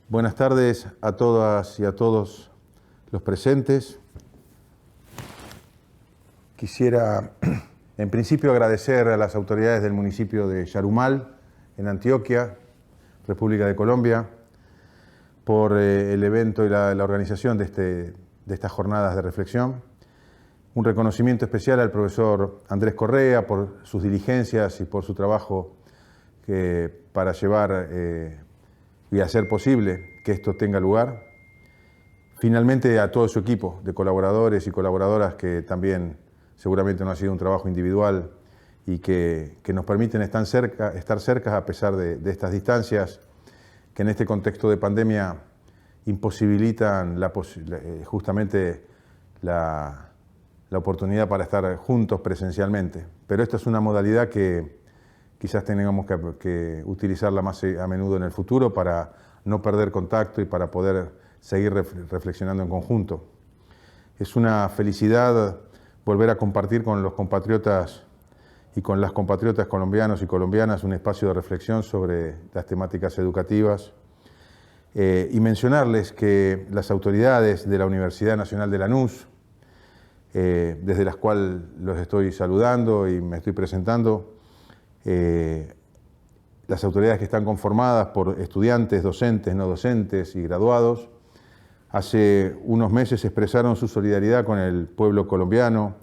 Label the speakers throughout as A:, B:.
A: Buenas tardes a todas y a todos los presentes. Quisiera, en principio, agradecer a las autoridades del municipio de Yarumal, en Antioquia, República de Colombia, por el evento y la organización de estas jornadas de reflexión. Un reconocimiento especial al profesor Andrés Correa por sus diligencias y por su trabajo para llevar y hacer posible que esto tenga lugar. Finalmente, a todo su equipo de colaboradores y colaboradoras que también seguramente no ha sido un trabajo individual y que nos permiten estar cerca a pesar de estas distancias que en este contexto de pandemia imposibilitan justamente la oportunidad para estar juntos presencialmente. Pero esta es una modalidad que quizás tengamos que utilizarla más a menudo en el futuro para no perder contacto y para poder seguir reflexionando en conjunto. Es una felicidad volver a compartir con los compatriotas y con las compatriotas colombianos y colombianas un espacio de reflexión sobre las temáticas educativas y mencionarles que las autoridades de la Universidad Nacional de Lanús, desde las cuales los estoy saludando y me estoy presentando, las autoridades que están conformadas por estudiantes, docentes, no docentes y graduados, hace unos meses expresaron su solidaridad con el pueblo colombiano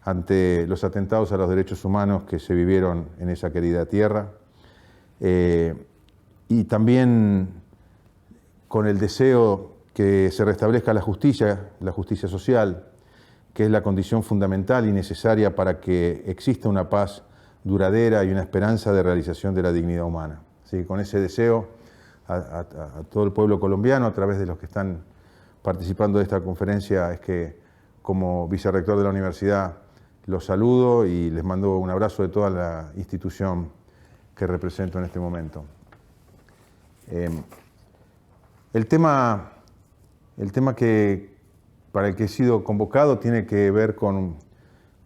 A: ante los atentados a los derechos humanos que se vivieron en esa querida tierra, y también con el deseo que se restablezca la justicia social, que es la condición fundamental y necesaria para que exista una paz duradera y una esperanza de realización de la dignidad humana. Así que con ese deseo a todo el pueblo colombiano, a través de los que están participando de esta conferencia, es que como vicerrector de la universidad los saludo y les mando un abrazo de toda la institución que represento en este momento. El tema para el que he sido convocado tiene que ver con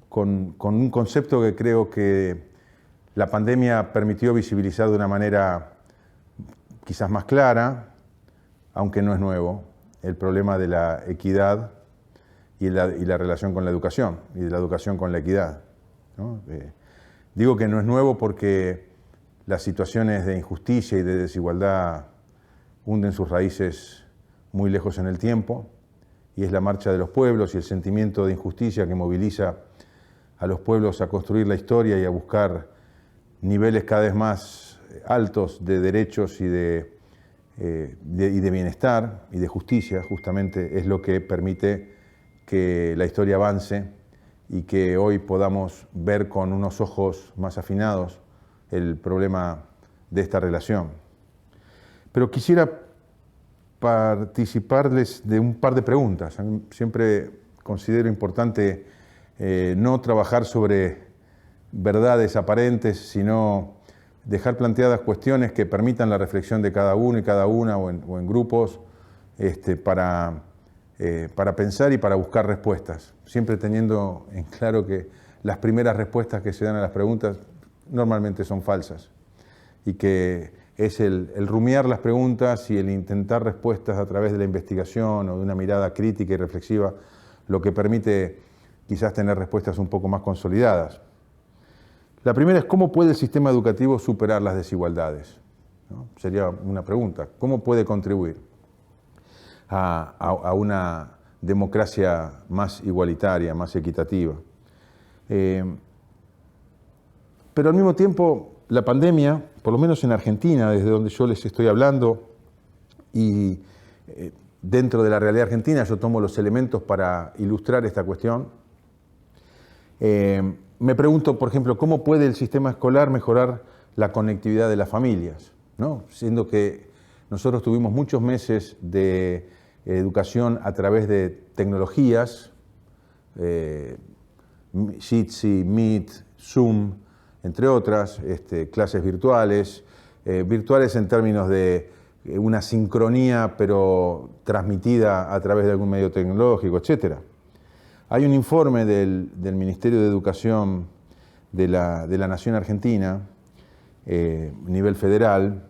A: un concepto que creo que la pandemia permitió visibilizar de una manera quizás más clara, aunque no es nuevo, el problema de la equidad y la relación con la educación, y de la educación con la equidad, ¿no? Digo que no es nuevo porque las situaciones de injusticia y de desigualdad hunden sus raíces muy lejos en el tiempo, y es la marcha de los pueblos y el sentimiento de injusticia que moviliza a los pueblos a construir la historia y a buscar niveles cada vez más altos de derechos y de bienestar y de justicia. Justamente es lo que permite que la historia avance y que hoy podamos ver con unos ojos más afinados el problema de esta relación. Pero quisiera participarles de un par de preguntas. Siempre considero importante no trabajar sobre verdades aparentes, sino dejar planteadas cuestiones que permitan la reflexión de cada uno y cada una o en grupos para pensar y para buscar respuestas, siempre teniendo en claro que las primeras respuestas que se dan a las preguntas normalmente son falsas y que es el rumiar las preguntas y el intentar respuestas a través de la investigación o de una mirada crítica y reflexiva lo que permite quizás tener respuestas un poco más consolidadas. La primera es: ¿cómo puede el sistema educativo superar las desigualdades? ¿No? Sería una pregunta. ¿Cómo puede contribuir a una democracia más igualitaria, más equitativa? Pero al mismo tiempo, la pandemia, por lo menos en Argentina, desde donde yo les estoy hablando, y dentro de la realidad argentina yo tomo los elementos para ilustrar esta cuestión. Me pregunto, por ejemplo, ¿cómo puede el sistema escolar mejorar la conectividad de las familias? ¿No? Siendo que nosotros tuvimos muchos meses de educación a través de tecnologías, Jitsi, Meet, Zoom, entre otras, clases virtuales, virtuales en términos de una sincronía, pero transmitida a través de algún medio tecnológico, etcétera. Hay un informe del Ministerio de Educación de la Nación Argentina, nivel federal,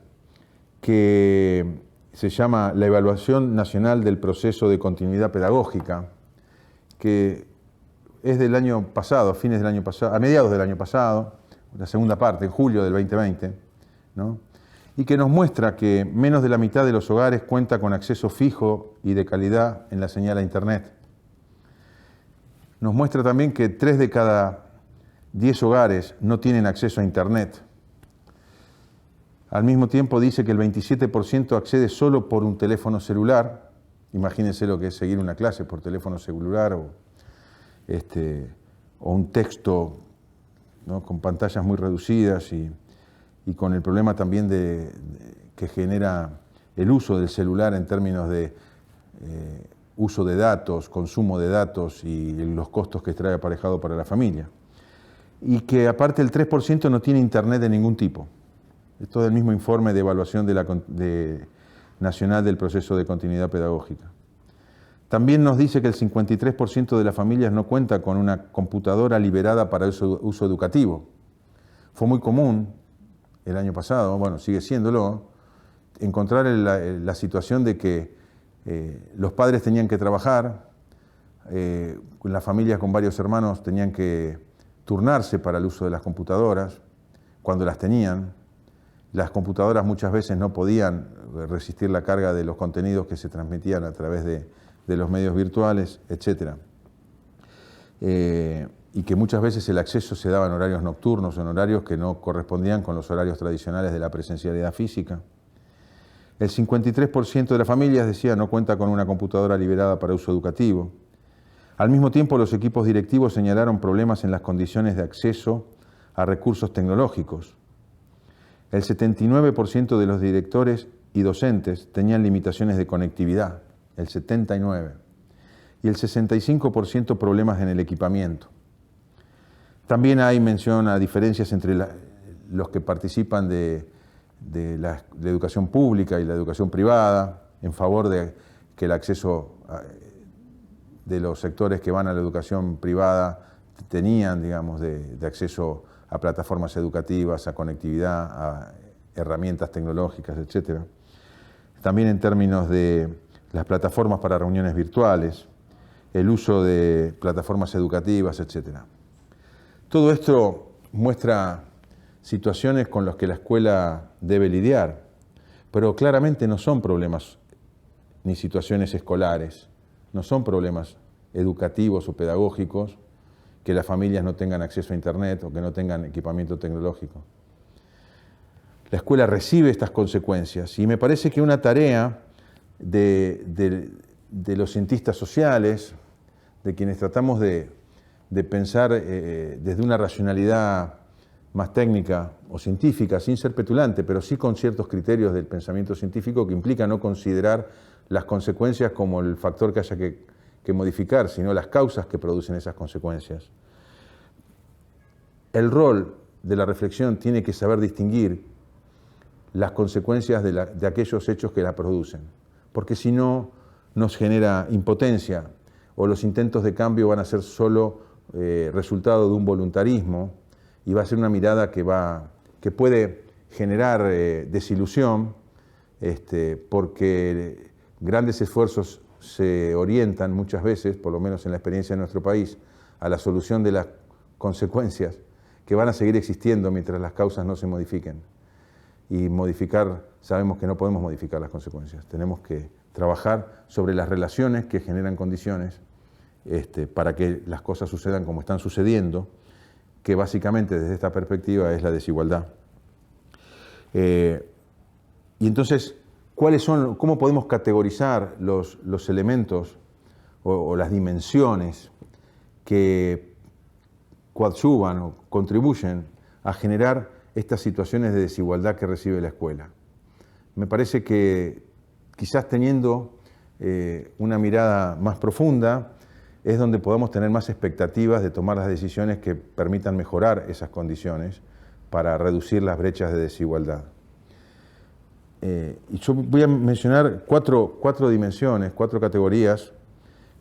A: que se llama la Evaluación Nacional del Proceso de Continuidad Pedagógica, que es del año pasado, fines del año pasado, a mediados del año pasado, la segunda parte, en julio del 2020, ¿no? Y que nos muestra que menos de la mitad de los hogares cuenta con acceso fijo y de calidad en la señal a Internet. Nos muestra también que 3 de cada 10 hogares no tienen acceso a Internet. Al mismo tiempo dice que el 27% accede solo por un teléfono celular. Imagínense lo que es seguir una clase por teléfono celular o un texto, ¿no?, con pantallas muy reducidas y con el problema también que genera el uso del celular en términos de uso de datos, consumo de datos y los costos que trae aparejado para la familia. Y que aparte el 3% no tiene Internet de ningún tipo. Esto es del mismo informe de evaluación nacional del proceso de continuidad pedagógica. También nos dice que el 53% de las familias no cuenta con una computadora liberada para uso educativo. Fue muy común el año pasado, bueno, sigue siéndolo, encontrar la situación de que los padres tenían que trabajar, las familias con varios hermanos tenían que turnarse para el uso de las computadoras, cuando las tenían. Las computadoras muchas veces no podían resistir la carga de los contenidos que se transmitían a través de los medios virtuales, etc. Y que muchas veces el acceso se daba en horarios nocturnos, en horarios que no correspondían con los horarios tradicionales de la presencialidad física. El 53% de las familias, decía, no cuenta con una computadora liberada para uso educativo. Al mismo tiempo, los equipos directivos señalaron problemas en las condiciones de acceso a recursos tecnológicos. El 79% de los directores y docentes tenían limitaciones de conectividad, el 79%, y el 65% problemas en el equipamiento. También hay mención a diferencias entre los que participan de la educación pública y la educación privada, en favor de que el acceso de los sectores que van a la educación privada tenían, digamos, de acceso a plataformas educativas, a conectividad, a herramientas tecnológicas, etc. También en términos de las plataformas para reuniones virtuales, el uso de plataformas educativas, etc. Todo esto muestra situaciones con las que la escuela debe lidiar, pero claramente no son problemas ni situaciones escolares, no son problemas educativos o pedagógicos que las familias no tengan acceso a Internet o que no tengan equipamiento tecnológico. La escuela recibe estas consecuencias y me parece que una tarea de los cientistas sociales, de quienes tratamos de pensar desde una racionalidad más técnica o científica, sin ser petulante, pero sí con ciertos criterios del pensamiento científico que implica no considerar las consecuencias como el factor que haya que modificar, sino las causas que producen esas consecuencias. El rol de la reflexión tiene que saber distinguir las consecuencias de aquellos hechos que la producen, porque si no nos genera impotencia o los intentos de cambio van a ser solo resultado de un voluntarismo y va a ser una mirada que puede generar desilusión, porque grandes esfuerzos se orientan muchas veces, por lo menos en la experiencia de nuestro país, a la solución de las consecuencias que van a seguir existiendo mientras las causas no se modifiquen. Y sabemos que no podemos modificar las consecuencias, tenemos que trabajar sobre las relaciones que generan condiciones para que las cosas sucedan como están sucediendo, que básicamente desde esta perspectiva es la desigualdad. Y entonces, ¿cómo podemos categorizar los elementos o las dimensiones que coadyuvan o contribuyen a generar estas situaciones de desigualdad que recibe la escuela? Me parece que quizás teniendo una mirada más profunda es donde podamos tener más expectativas de tomar las decisiones que permitan mejorar esas condiciones para reducir las brechas de desigualdad. Y yo voy a mencionar cuatro dimensiones, 4 categorías,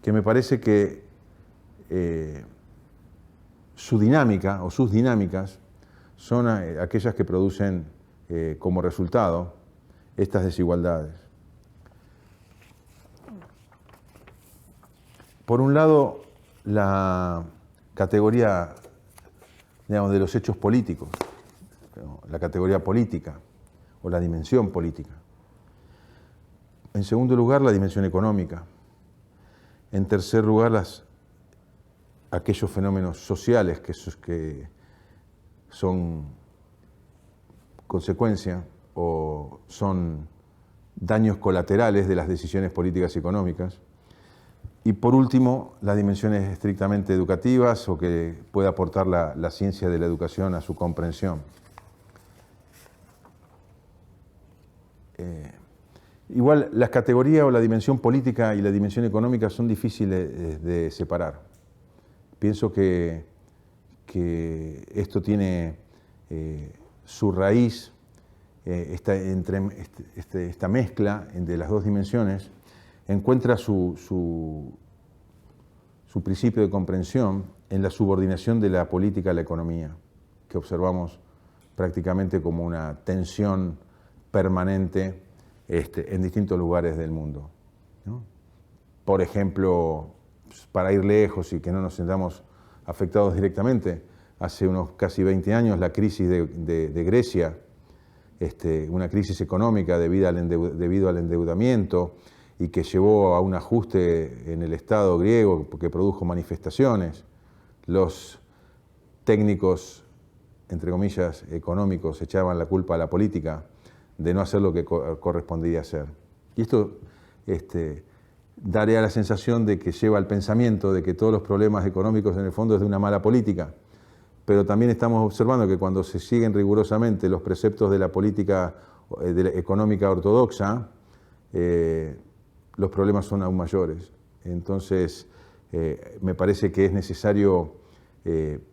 A: que me parece que su dinámica o sus dinámicas son aquellas que producen como resultado estas desigualdades. Por un lado, la categoría, digamos, de los hechos políticos, la categoría política o la dimensión política. En segundo lugar, la dimensión económica. En tercer lugar, aquellos fenómenos sociales que son consecuencia o son daños colaterales de las decisiones políticas y económicas. Y por último, las dimensiones estrictamente educativas o que puede aportar la ciencia de la educación a su comprensión. Igual, las categorías o la dimensión política y la dimensión económica son difíciles de separar. Pienso que esto tiene su raíz, esta mezcla de las dos dimensiones, encuentra su principio de comprensión en la subordinación de la política a la economía, que observamos prácticamente como una tensión permanente en distintos lugares del mundo, ¿no? Por ejemplo, para ir lejos y que no nos sintamos afectados directamente, hace unos casi 20 años la crisis de Grecia, una crisis económica debido al endeudamiento y que llevó a un ajuste en el Estado griego que produjo manifestaciones. Los técnicos, entre comillas, económicos echaban la culpa a la política de no hacer lo que correspondía hacer. Y esto daría la sensación de que lleva al pensamiento de que todos los problemas económicos en el fondo es de una mala política. Pero también estamos observando que cuando se siguen rigurosamente los preceptos de la política económica ortodoxa, los problemas son aún mayores. Entonces, me parece que es necesario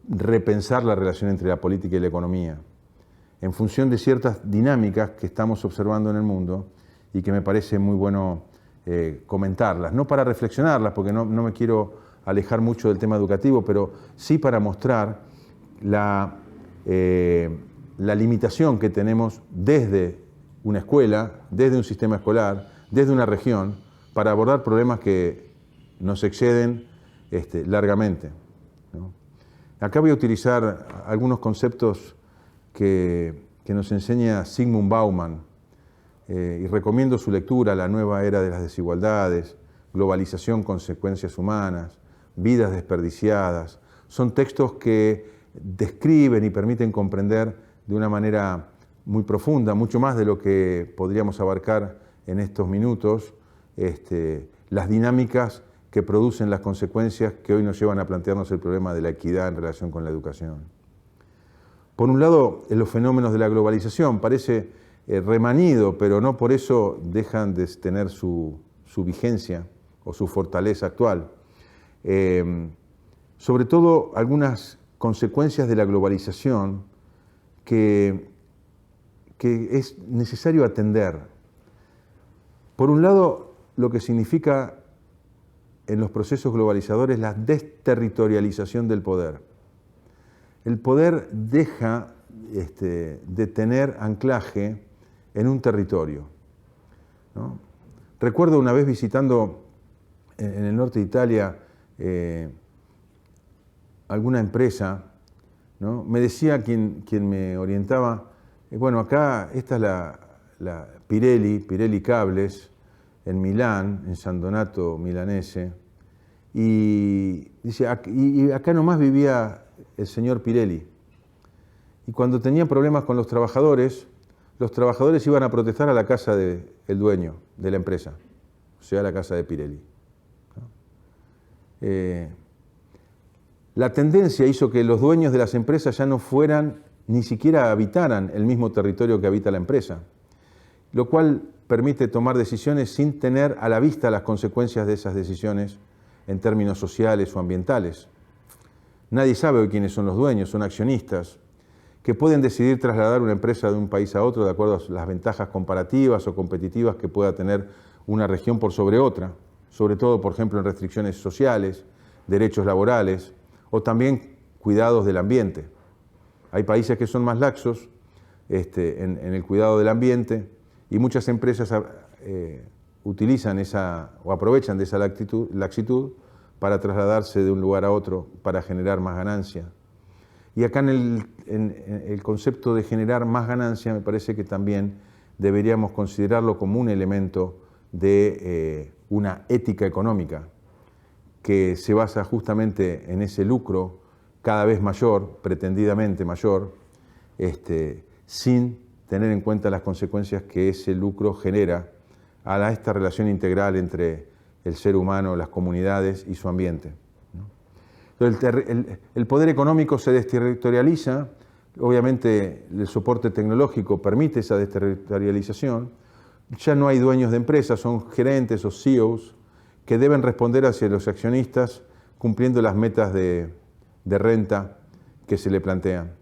A: repensar la relación entre la política y la economía, en función de ciertas dinámicas que estamos observando en el mundo y que me parece muy bueno comentarlas, no para reflexionarlas, porque no me quiero alejar mucho del tema educativo, pero sí para mostrar la limitación que tenemos desde una escuela, desde un sistema escolar, desde una región, para abordar problemas que nos exceden largamente, ¿no? Acá voy a utilizar algunos conceptos que nos enseña Zygmunt Bauman, y recomiendo su lectura: La nueva era de las desigualdades, Globalización, consecuencias humanas, Vidas desperdiciadas. Son textos que describen y permiten comprender de una manera muy profunda, mucho más de lo que podríamos abarcar en estos minutos, las dinámicas que producen las consecuencias que hoy nos llevan a plantearnos el problema de la equidad en relación con la educación. Por un lado, en los fenómenos de la globalización parece remanido, pero no por eso dejan de tener su vigencia o su fortaleza actual. Sobre todo algunas consecuencias de la globalización que es necesario atender. Por un lado, lo que significa en los procesos globalizadores la desterritorialización del poder. El poder deja de tener anclaje en un territorio, ¿no? Recuerdo una vez visitando en el norte de Italia alguna empresa, ¿no? Me decía quien me orientaba, bueno, acá esta es la Pirelli Cables, en Milán, en San Donato Milanese, y dice, y acá nomás vivía el señor Pirelli. Y cuando tenía problemas con los trabajadores iban a protestar a la casa del dueño de la empresa, o sea, a la casa de Pirelli, ¿no? La tendencia hizo que los dueños de las empresas ya no fueran, ni siquiera habitaran el mismo territorio que habita la empresa, lo cual permite tomar decisiones sin tener a la vista las consecuencias de esas decisiones en términos sociales o ambientales. Nadie sabe hoy quiénes son los dueños, son accionistas, que pueden decidir trasladar una empresa de un país a otro de acuerdo a las ventajas comparativas o competitivas que pueda tener una región por sobre otra, sobre todo, por ejemplo, en restricciones sociales, derechos laborales o también cuidados del ambiente. Hay países que son más laxos en el cuidado del ambiente y muchas empresas utilizan o aprovechan de esa laxitud para trasladarse de un lugar a otro para generar más ganancia. Y acá en el concepto de generar más ganancia me parece que también deberíamos considerarlo como un elemento de una ética económica que se basa justamente en ese lucro cada vez mayor, pretendidamente mayor, sin tener en cuenta las consecuencias que ese lucro genera a esta relación integral entre el ser humano, las comunidades y su ambiente. Entonces, el poder económico se desterritorializa, obviamente el soporte tecnológico permite esa desterritorialización, ya no hay dueños de empresas, son gerentes o CEOs que deben responder hacia los accionistas cumpliendo las metas de renta que se le plantean,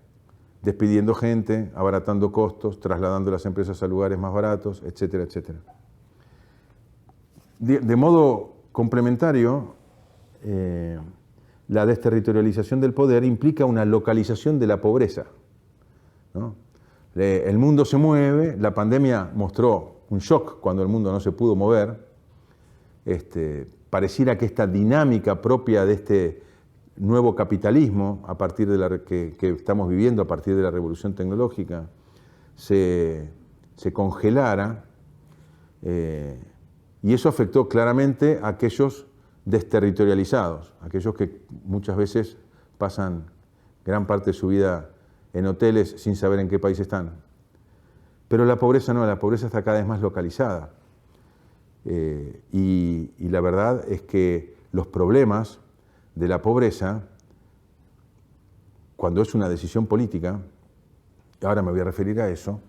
A: despidiendo gente, abaratando costos, trasladando las empresas a lugares más baratos, etcétera, etcétera. De modo complementario, la desterritorialización del poder implica una localización de la pobreza, ¿no? El mundo se mueve, la pandemia mostró un shock cuando el mundo no se pudo mover. Pareciera que esta dinámica propia de este nuevo capitalismo a partir de que estamos viviendo a partir de la revolución tecnológica se congelara, y eso afectó claramente a aquellos desterritorializados, aquellos que muchas veces pasan gran parte de su vida en hoteles sin saber en qué país están. Pero la pobreza no, la pobreza está cada vez más localizada. Y la verdad es que los problemas de la pobreza, cuando es una decisión política, ahora me voy a referir a eso,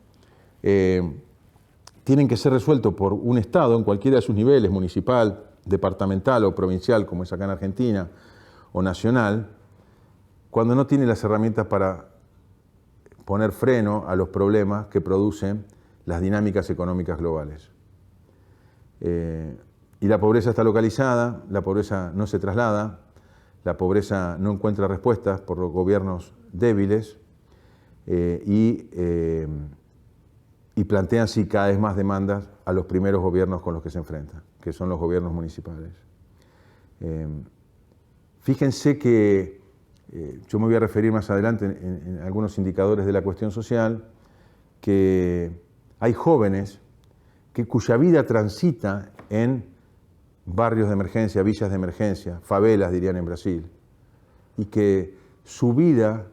A: tienen que ser resueltos por un Estado en cualquiera de sus niveles, municipal, departamental o provincial, como es acá en Argentina, o nacional, cuando no tiene las herramientas para poner freno a los problemas que producen las dinámicas económicas globales. Y la pobreza está localizada, la pobreza no se traslada, la pobreza no encuentra respuestas por los gobiernos débiles y plantean sí cada vez más demandas a los primeros gobiernos con los que se enfrentan, que son los gobiernos municipales. Fíjense que yo me voy a referir más adelante en algunos indicadores de la cuestión social, que hay jóvenes cuya vida transita en barrios de emergencia, villas de emergencia, favelas dirían en Brasil, y que su vida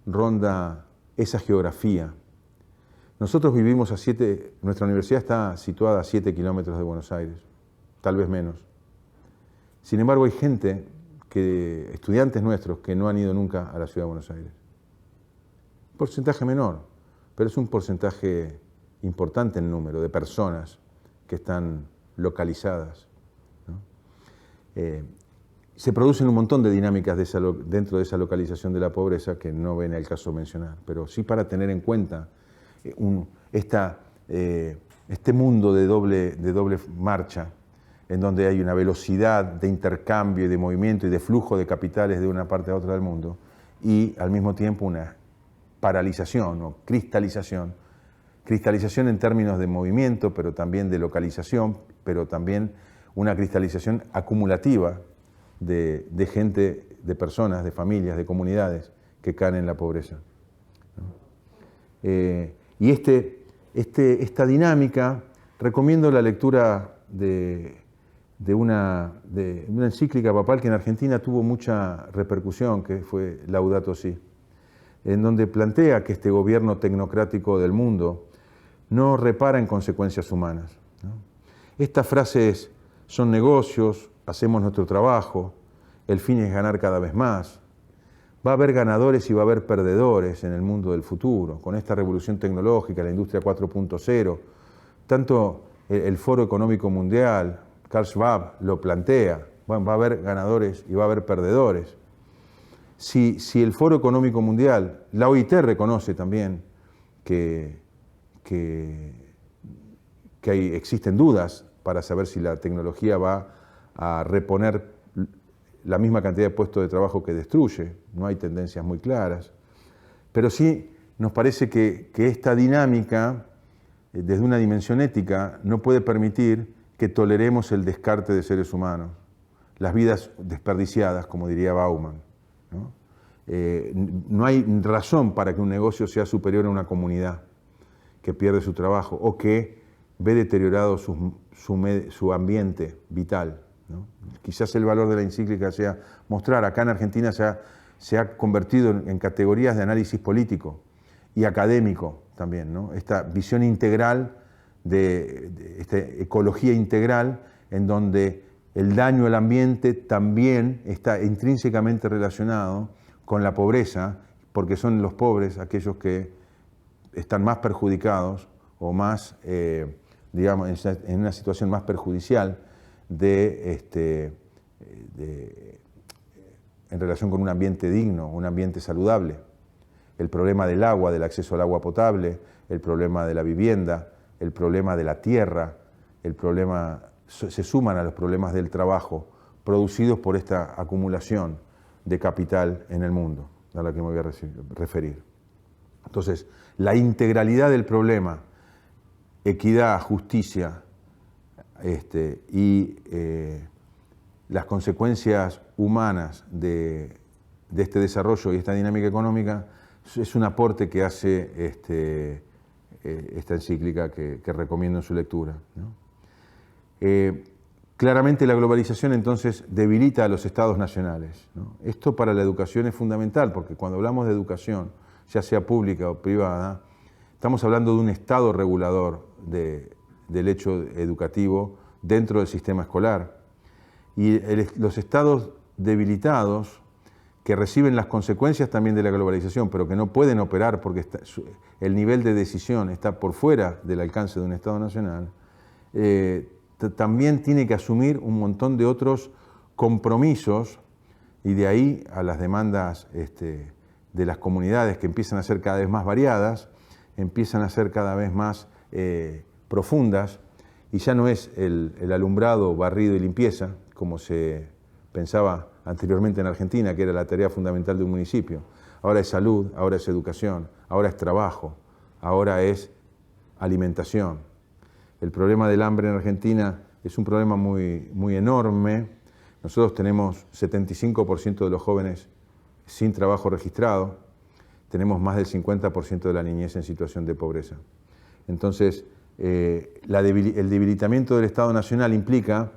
A: ronda esa geografía. Nosotros vivimos nuestra universidad está situada a 7 kilómetros de Buenos Aires, tal vez menos. Sin embargo, hay gente, estudiantes nuestros, que no han ido nunca a la ciudad de Buenos Aires. Un porcentaje menor, pero es un porcentaje importante en número de personas que están localizadas, ¿no? Se producen un montón de dinámicas dentro de esa localización de la pobreza que no viene al caso mencionar, pero sí para tener en cuenta este mundo de doble marcha, en donde hay una velocidad de intercambio y de movimiento y de flujo de capitales de una parte a otra del mundo, y al mismo tiempo una paralización o cristalización en términos de movimiento, pero también de localización, pero también una cristalización acumulativa de gente, de personas, de familias, de comunidades que caen en la pobreza, ¿no? Y esta dinámica, recomiendo la lectura de una encíclica papal que en Argentina tuvo mucha repercusión, que fue Laudato Si', en donde plantea que este gobierno tecnocrático del mundo no repara en consecuencias humanas, ¿no? Estas frases son negocios, hacemos nuestro trabajo, el fin es ganar cada vez más. Va a haber ganadores y va a haber perdedores en el mundo del futuro, con esta revolución tecnológica, la industria 4.0. Tanto el Foro Económico Mundial, Karl Schwab, lo plantea. Bueno, va a haber ganadores y va a haber perdedores. Si el Foro Económico Mundial, la OIT reconoce también que existen dudas para saber si la tecnología va a reponer la misma cantidad de puestos de trabajo que destruye, no hay tendencias muy claras, pero sí nos parece que esta dinámica, desde una dimensión ética, no puede permitir que toleremos el descarte de seres humanos, las vidas desperdiciadas, como diría Bauman, ¿no? No hay razón para que un negocio sea superior a una comunidad que pierde su trabajo o que ve deteriorado su ambiente vital, ¿no? Quizás el valor de la encíclica sea mostrar, acá en Argentina se ha convertido en categorías de análisis político y académico también, ¿no? Esta visión integral, de esta ecología integral, en donde el daño al ambiente también está intrínsecamente relacionado con la pobreza, porque son los pobres aquellos que están más perjudicados o más, digamos, en una situación más perjudicial en relación con un ambiente digno, un ambiente saludable. El problema del agua, del acceso al agua potable, el problema de la vivienda, el problema de la tierra, se suman a los problemas del trabajo producidos por esta acumulación de capital en el mundo, a la que me voy a referir. Entonces, la integralidad del problema, equidad, justicia y las consecuencias humanas de este desarrollo y esta dinámica económica es un aporte que hace esta encíclica que recomiendo en su lectura, ¿no? Claramente la globalización entonces debilita a los estados nacionales, ¿no? Esto para la educación es fundamental, porque cuando hablamos de educación, ya sea pública o privada, estamos hablando de un estado regulador del hecho educativo dentro del sistema escolar. Y los estados debilitados, que reciben las consecuencias también de la globalización, pero que no pueden operar porque el nivel de decisión está por fuera del alcance de un Estado nacional, también tiene que asumir un montón de otros compromisos, y de ahí a las demandas de las comunidades, que empiezan a ser cada vez más variadas, empiezan a ser cada vez más profundas, y ya no es el alumbrado, barrido y limpieza, como se pensaba anteriormente en Argentina, que era la tarea fundamental de un municipio. Ahora es salud, ahora es educación, ahora es trabajo, ahora es alimentación. El problema del hambre en Argentina es un problema muy, muy enorme. Nosotros tenemos 75% de los jóvenes sin trabajo registrado, tenemos más del 50% de la niñez en situación de pobreza. Entonces, el debilitamiento del Estado Nacional implica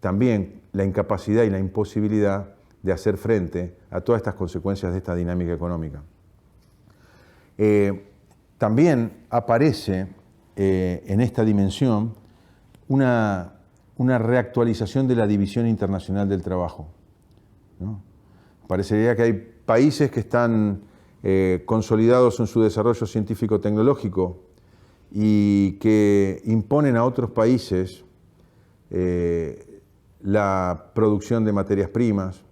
A: también la incapacidad y la imposibilidad de hacer frente a todas estas consecuencias de esta dinámica económica. También aparece en esta dimensión una reactualización de la división internacional del trabajo, ¿no? Parecería que hay países que están consolidados en su desarrollo científico-tecnológico y que imponen a otros países la producción de materias primas,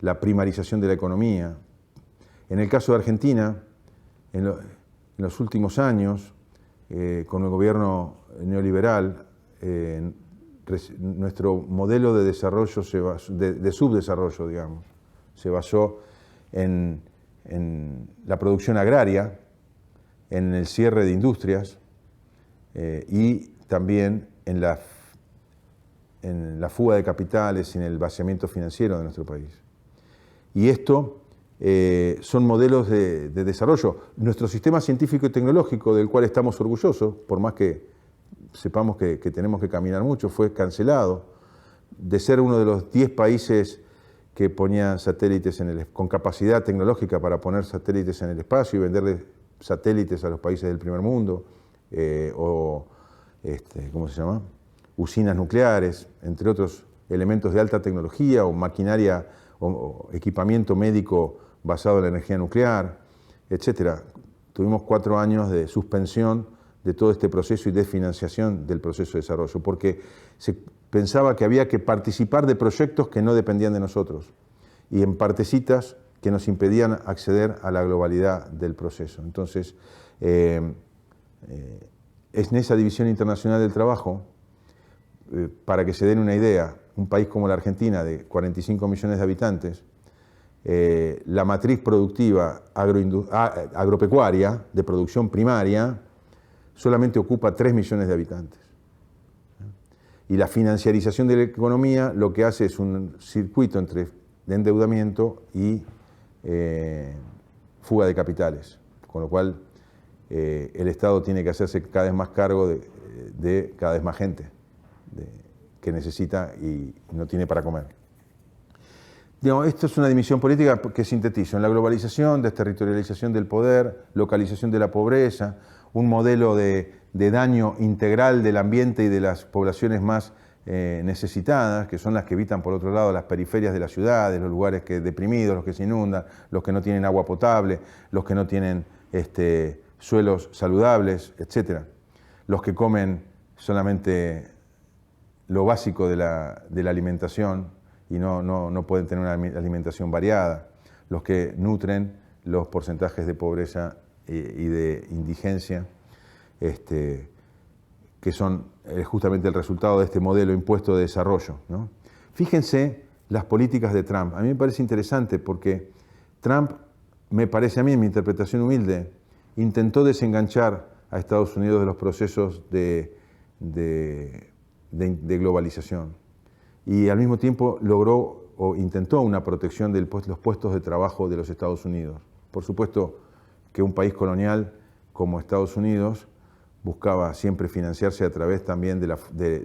A: la primarización de la economía. En el caso de Argentina, en los últimos años, con el gobierno neoliberal, nuestro modelo de desarrollo, de subdesarrollo, digamos, se basó en la producción agraria, en el cierre de industrias y también en la fuga de capitales y en el vaciamiento financiero de nuestro país. Y esto son modelos de desarrollo. Nuestro sistema científico y tecnológico, del cual estamos orgullosos, por más que sepamos que tenemos que caminar mucho, fue cancelado. De ser uno de los 10 países que ponían satélites con capacidad tecnológica para poner satélites en el espacio y venderle satélites a los países del primer mundo, ¿cómo se llama?, usinas nucleares, entre otros elementos de alta tecnología o maquinaria o equipamiento médico basado en la energía nuclear, etc. Tuvimos 4 años de suspensión de todo este proceso y desfinanciación del proceso de desarrollo, porque se pensaba que había que participar de proyectos que no dependían de nosotros y en partecitas que nos impedían acceder a la globalidad del proceso. Entonces, es en esa división internacional del trabajo, para que se den una idea, un país como la Argentina, de 45 millones de habitantes, la matriz productiva agropecuaria, de producción primaria, solamente ocupa 3 millones de habitantes. Y la financiarización de la economía lo que hace es un circuito de endeudamiento y fuga de capitales, con lo cual el Estado tiene que hacerse cada vez más cargo de cada vez más gente que necesita y no tiene para comer. Digamos, esto es una dimensión política que sintetizo en la globalización, desterritorialización del poder, localización de la pobreza, un modelo de daño integral del ambiente y de las poblaciones más necesitadas, que son las que habitan, por otro lado, las periferias de las ciudades, los lugares deprimidos, los que se inundan, los que no tienen agua potable, los que no tienen suelos saludables, etc. Los que comen solamente lo básico de la alimentación y no pueden tener una alimentación variada, los que nutren los porcentajes de pobreza y de indigencia, que son justamente el resultado de este modelo impuesto de desarrollo, ¿no? Fíjense las políticas de Trump. A mí me parece interesante porque Trump, me parece a mí, en mi interpretación humilde, intentó desenganchar a Estados Unidos de los procesos de globalización y al mismo tiempo logró o intentó una protección de los puestos de trabajo de los Estados Unidos. Por supuesto que un país colonial como Estados Unidos buscaba siempre financiarse a través también de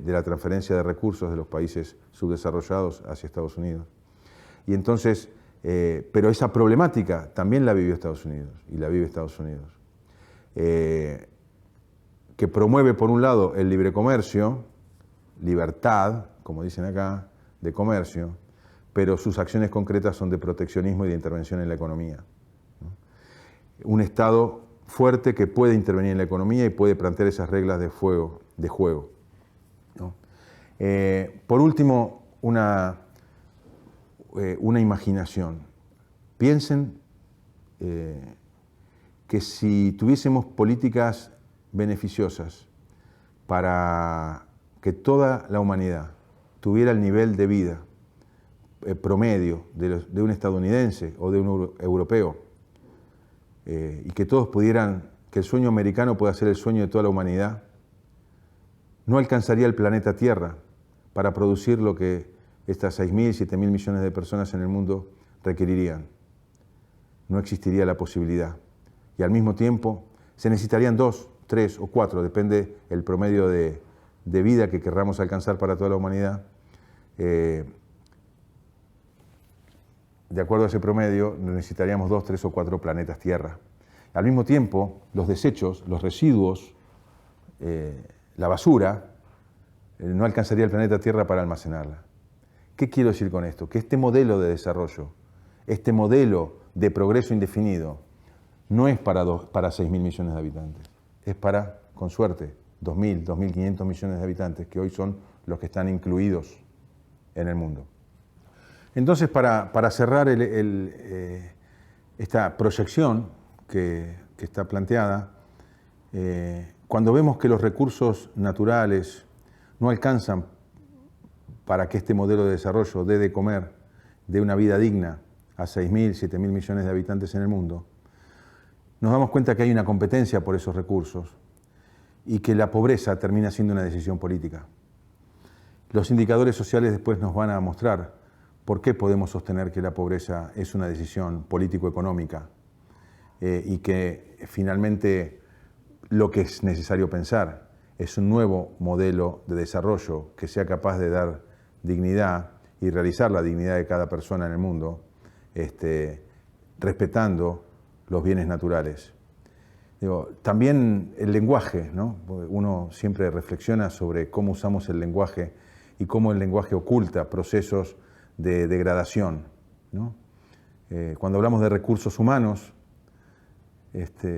A: la transferencia de recursos de los países subdesarrollados hacia Estados Unidos. Y entonces, pero esa problemática también la vivió Estados Unidos y la vive Estados Unidos, que promueve por un lado el libre comercio, libertad, como dicen acá, de comercio, pero sus acciones concretas son de proteccionismo y de intervención en la economía, ¿no? Un Estado fuerte que puede intervenir en la economía y puede plantear esas reglas de juego, ¿no? Por último, una imaginación. Piensen que si tuviésemos políticas beneficiosas para que toda la humanidad tuviera el nivel de vida promedio de un estadounidense o de un europeo, y que todos pudieran, que el sueño americano pueda ser el sueño de toda la humanidad, no alcanzaría el planeta Tierra para producir lo que estas 6.000, 7.000 millones de personas en el mundo requerirían. No existiría la posibilidad. Y al mismo tiempo se necesitarían 2, 3 o 4, depende el promedio de vida que querramos alcanzar para toda la humanidad. De acuerdo a ese promedio, necesitaríamos 2, 3 o 4 planetas Tierra. Al mismo tiempo, los desechos, los residuos, la basura, no alcanzaría el planeta Tierra para almacenarla. ¿Qué quiero decir con esto? Que este modelo de desarrollo, este modelo de progreso indefinido, no es para 6.000 millones de habitantes, es para, con suerte, 2.000, 2.500 millones de habitantes, que hoy son los que están incluidos en el mundo. Entonces, para cerrar esta proyección que está planteada, cuando vemos que los recursos naturales no alcanzan para que este modelo de desarrollo dé de comer, dé una vida digna a 6.000, 7.000 millones de habitantes en el mundo, nos damos cuenta que hay una competencia por esos recursos y que la pobreza termina siendo una decisión política. Los indicadores sociales después nos van a mostrar por qué podemos sostener que la pobreza es una decisión político-económica y que finalmente lo que es necesario pensar es un nuevo modelo de desarrollo que sea capaz de dar dignidad y realizar la dignidad de cada persona en el mundo, respetando los bienes naturales. También el lenguaje, ¿no? Uno siempre reflexiona sobre cómo usamos el lenguaje y cómo el lenguaje oculta procesos de degradación, ¿no? Cuando hablamos de recursos humanos,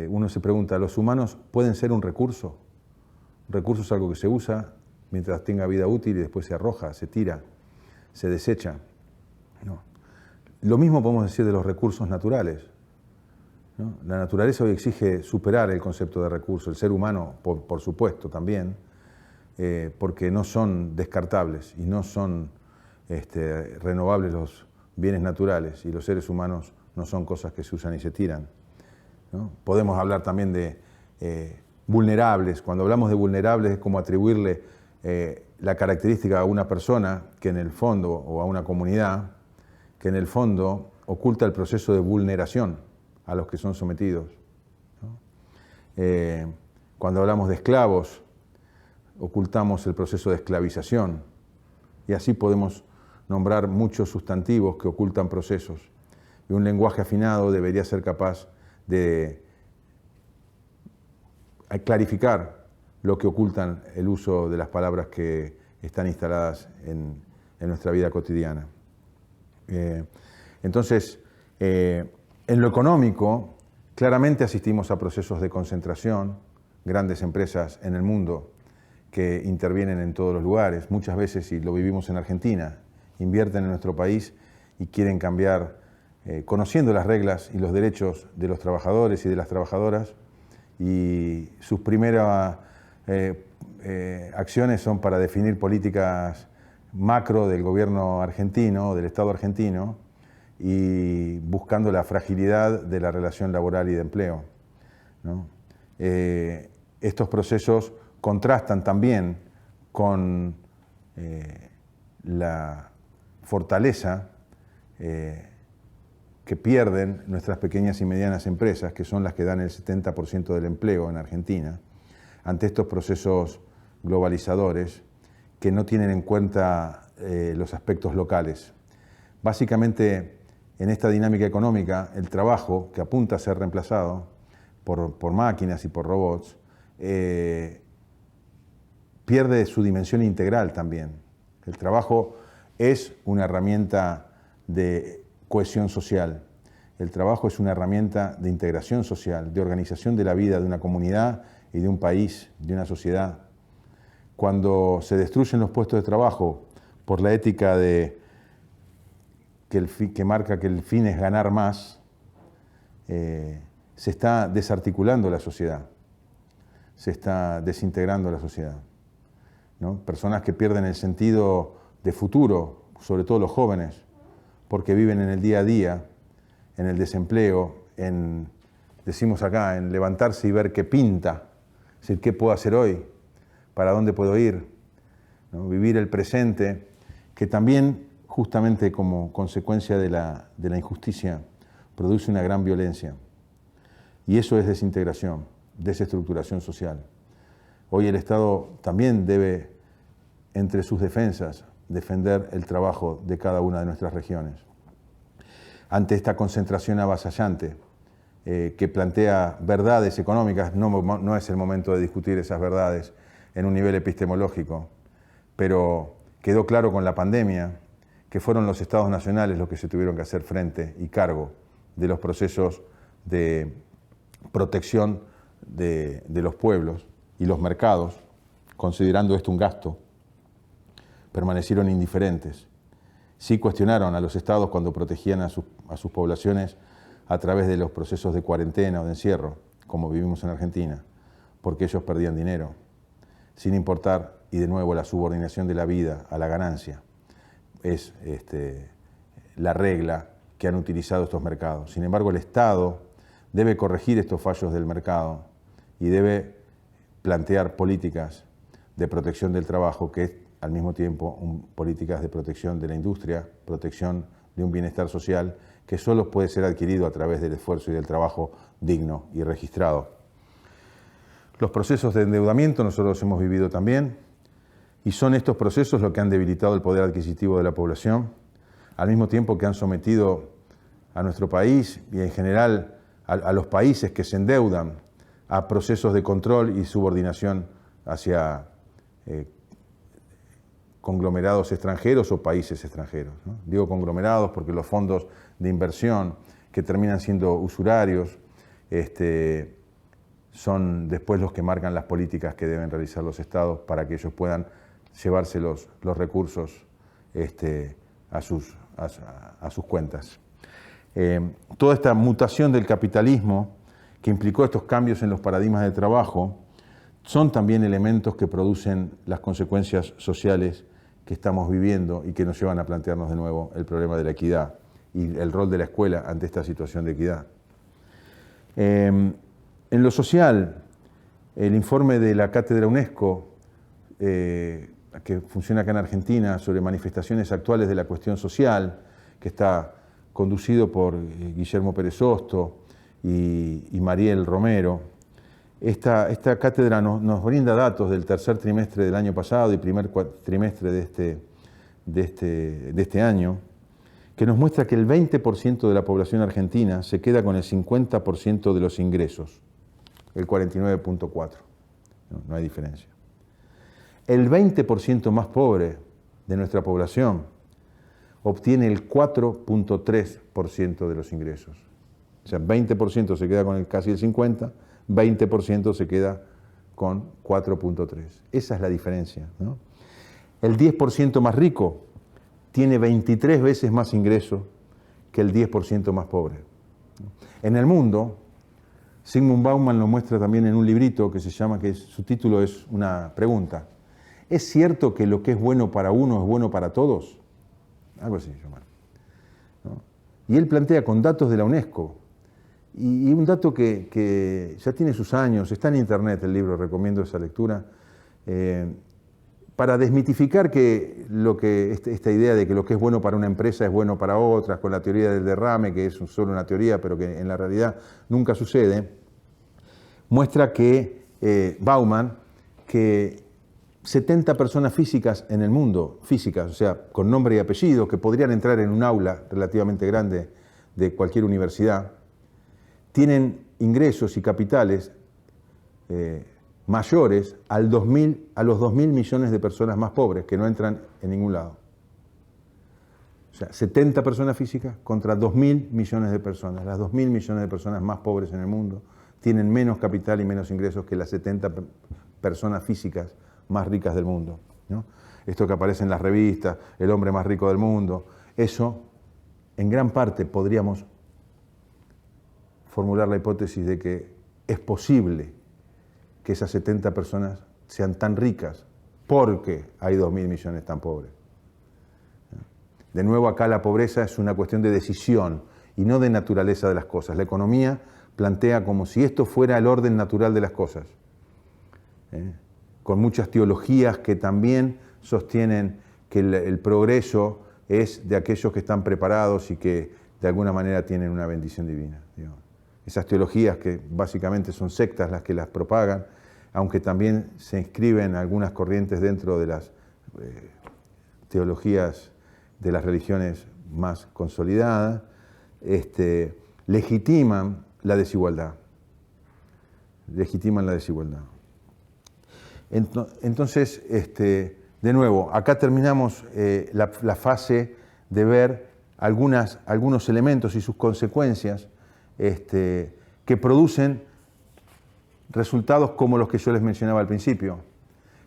A: uno se pregunta, ¿los humanos pueden ser un recurso? Un recurso es algo que se usa mientras tenga vida útil y después se arroja, se tira, se desecha, ¿no? Lo mismo podemos decir de los recursos naturales, ¿no? La naturaleza hoy exige superar el concepto de recurso, el ser humano, por supuesto, también, porque no son descartables y no son renovables los bienes naturales, y los seres humanos no son cosas que se usan y se tiran, ¿no? Podemos hablar también de vulnerables. Cuando hablamos de vulnerables es como atribuirle la característica a una persona que en el fondo, o a una comunidad, que en el fondo oculta el proceso de vulneración a los que son sometidos, ¿no? Cuando hablamos de esclavos, ocultamos el proceso de esclavización, y así podemos nombrar muchos sustantivos que ocultan procesos. Y un lenguaje afinado debería ser capaz de clarificar lo que ocultan el uso de las palabras que están instaladas en nuestra vida cotidiana. Entonces, en lo económico, claramente asistimos a procesos de concentración, grandes empresas en el mundo que intervienen en todos los lugares, muchas veces, y lo vivimos en Argentina, invierten en nuestro país y quieren cambiar, conociendo las reglas y los derechos de los trabajadores y de las trabajadoras, y sus primeras acciones son para definir políticas macro del gobierno argentino, del Estado argentino, y buscando la fragilidad de la relación laboral y de empleo, ¿no? Estos procesos contrastan también con la fortaleza que pierden nuestras pequeñas y medianas empresas, que son las que dan el 70% del empleo en Argentina, ante estos procesos globalizadores que no tienen en cuenta los aspectos locales. Básicamente, en esta dinámica económica, el trabajo, que apunta a ser reemplazado por máquinas y por robots, pierde su dimensión integral también. El trabajo es una herramienta de cohesión social. El trabajo es una herramienta de integración social, de organización de la vida de una comunidad y de un país, de una sociedad. Cuando se destruyen los puestos de trabajo por la ética que marca que el fin es ganar más, se está desarticulando la sociedad, se está desintegrando la sociedad, ¿no? Personas que pierden el sentido de futuro, sobre todo los jóvenes, porque viven en el día a día, en el desempleo, decimos acá, en levantarse y ver qué pinta, es decir, qué puedo hacer hoy, para dónde puedo ir, ¿no? Vivir el presente, que también, justamente como consecuencia de la injusticia, produce una gran violencia. Y eso es desintegración, desestructuración social. Hoy el Estado también debe, entre sus defensas, defender el trabajo de cada una de nuestras regiones. Ante esta concentración avasallante que plantea verdades económicas, no es el momento de discutir esas verdades en un nivel epistemológico, pero quedó claro con la pandemia que fueron los estados nacionales los que se tuvieron que hacer frente y cargo de los procesos de protección de los pueblos, y los mercados, considerando esto un gasto, permanecieron indiferentes. Sí cuestionaron a los estados cuando protegían a sus poblaciones a través de los procesos de cuarentena o de encierro, como vivimos en Argentina, porque ellos perdían dinero, sin importar, y de nuevo la subordinación de la vida a la ganancia es la regla que han utilizado estos mercados. Sin embargo, el Estado debe corregir estos fallos del mercado y debe plantear políticas de protección del trabajo, que es al mismo tiempo políticas de protección de la industria, protección de un bienestar social que solo puede ser adquirido a través del esfuerzo y del trabajo digno y registrado. Los procesos de endeudamiento nosotros los hemos vivido también, y son estos procesos los que han debilitado el poder adquisitivo de la población, al mismo tiempo que han sometido a nuestro país y en general a los países que se endeudan a procesos de control y subordinación hacia conglomerados extranjeros o países extranjeros, ¿no? Digo conglomerados porque los fondos de inversión que terminan siendo usurarios son después los que marcan las políticas que deben realizar los estados para que ellos puedan llevarse los recursos a sus cuentas. Toda esta mutación del capitalismo que implicó estos cambios en los paradigmas de trabajo son también elementos que producen las consecuencias sociales que estamos viviendo y que nos llevan a plantearnos de nuevo el problema de la equidad y el rol de la escuela ante esta situación de equidad. En lo social, el informe de la Cátedra UNESCO que funciona acá en Argentina sobre manifestaciones actuales de la cuestión social, que está conducido por Guillermo Pérez Hosto y Mariel Romero. Esta cátedra nos brinda datos del tercer trimestre del año pasado y primer trimestre de este año, que nos muestra que el 20% de la población argentina se queda con el 50% de los ingresos, el 49.4%. No hay diferencia. El 20% más pobre de nuestra población obtiene el 4.3% de los ingresos. O sea, 20% se queda con casi el 50%, 20% se queda con 4.3%. Esa es la diferencia, ¿no? El 10% más rico tiene 23 veces más ingresos que el 10% más pobre. En el mundo, Zygmunt Bauman lo muestra también en un librito que se llama, su título es una pregunta. ¿Es cierto que lo que es bueno para uno es bueno para todos? Algo así, ¿no? Y él plantea con datos de la UNESCO, y un dato que ya tiene sus años, está en internet el libro, recomiendo esa lectura, para desmitificar esta idea de que lo que es bueno para una empresa es bueno para otras, con la teoría del derrame, que es solo una teoría, pero que en la realidad nunca sucede, muestra que Bauman, que 70 personas físicas en el mundo, físicas, o sea, con nombre y apellido, que podrían entrar en un aula relativamente grande de cualquier universidad, tienen ingresos y capitales mayores a los 2.000 millones de personas más pobres que no entran en ningún lado. O sea, 70 personas físicas contra 2.000 millones de personas. Las 2.000 millones de personas más pobres en el mundo tienen menos capital y menos ingresos que las 70 personas físicas más ricas del mundo, ¿no? Esto que aparece en las revistas, el hombre más rico del mundo, eso en gran parte podríamos formular la hipótesis de que es posible que esas 70 personas sean tan ricas porque hay 2.000 millones tan pobres. De nuevo, acá la pobreza es una cuestión de decisión y no de naturaleza de las cosas. La economía plantea como si esto fuera el orden natural de las cosas, con muchas teologías que también sostienen que el progreso es de aquellos que están preparados y que de alguna manera tienen una bendición divina, digamos. Esas teologías que básicamente son sectas las que las propagan, aunque también se inscriben algunas corrientes dentro de las teologías de las religiones más consolidadas, legitiman la desigualdad. Legitiman la desigualdad. Entonces, de nuevo, acá terminamos la fase de ver algunos elementos y sus consecuencias que producen resultados como los que yo les mencionaba al principio,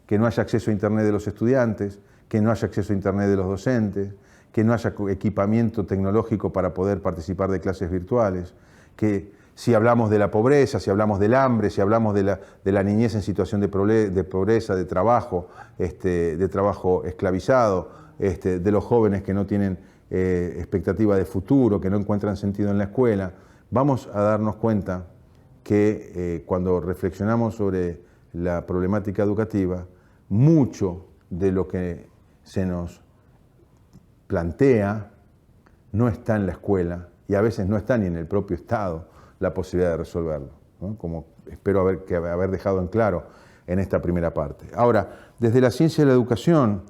A: que no haya acceso a Internet de los estudiantes, que no haya acceso a Internet de los docentes, que no haya equipamiento tecnológico para poder participar de clases virtuales, que si hablamos de la pobreza, si hablamos del hambre, si hablamos de la niñez en situación de pobreza, de trabajo esclavizado, de los jóvenes que no tienen expectativa de futuro, que no encuentran sentido en la escuela, vamos a darnos cuenta que cuando reflexionamos sobre la problemática educativa, mucho de lo que se nos plantea no está en la escuela y a veces no está ni en el propio Estado la posibilidad de resolverlo, ¿no? Como espero haber dejado en claro en esta primera parte. Ahora, desde la ciencia de la educación,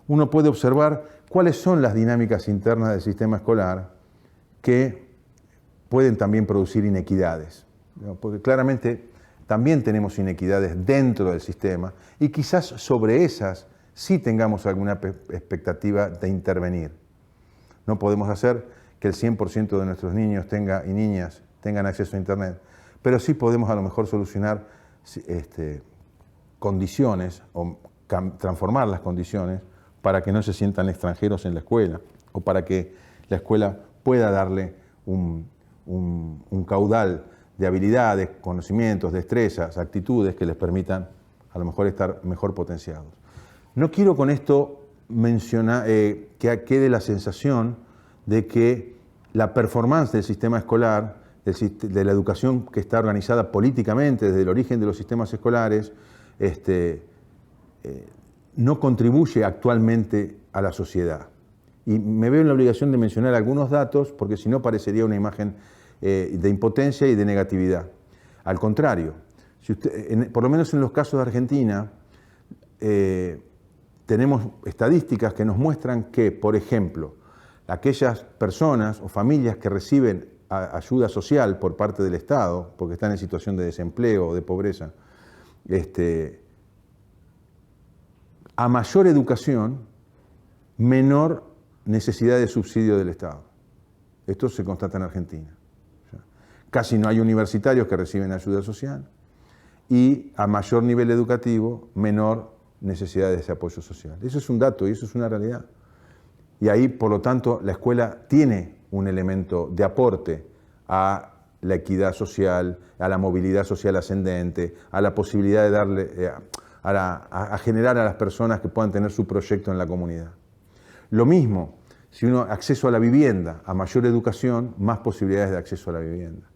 A: uno puede observar cuáles son las dinámicas internas del sistema escolar que pueden también producir inequidades, ¿no? Porque claramente también tenemos inequidades dentro del sistema y quizás sobre esas sí tengamos alguna expectativa de intervenir. No podemos hacer que el 100% de nuestros niños y niñas tengan acceso a Internet, pero sí podemos a lo mejor solucionar condiciones o transformar las condiciones para que no se sientan extranjeros en la escuela o para que la escuela pueda darle un caudal de habilidades, conocimientos, destrezas, actitudes que les permitan a lo mejor estar mejor potenciados. No quiero con esto mencionar que quede la sensación de que la performance del sistema escolar, de la educación que está organizada políticamente desde el origen de los sistemas escolares, no contribuye actualmente a la sociedad. Y me veo en la obligación de mencionar algunos datos, porque si no parecería una imagen de impotencia y de negatividad. Al contrario, si usted, por lo menos en los casos de Argentina, tenemos estadísticas que nos muestran que, por ejemplo, aquellas personas o familias que reciben ayuda social por parte del Estado, porque están en situación de desempleo o de pobreza, a mayor educación, menor necesidad de subsidio del Estado. Esto se constata en Argentina. Casi no hay universitarios que reciben ayuda social y a mayor nivel educativo, menor necesidad de ese apoyo social. Eso es un dato y eso es una realidad. Y ahí, por lo tanto, la escuela tiene un elemento de aporte a la equidad social, a la movilidad social ascendente, a la posibilidad de darle, a generar a las personas que puedan tener su proyecto en la comunidad. Lo mismo, si uno acceso a la vivienda, a mayor educación, más posibilidades de acceso a la vivienda.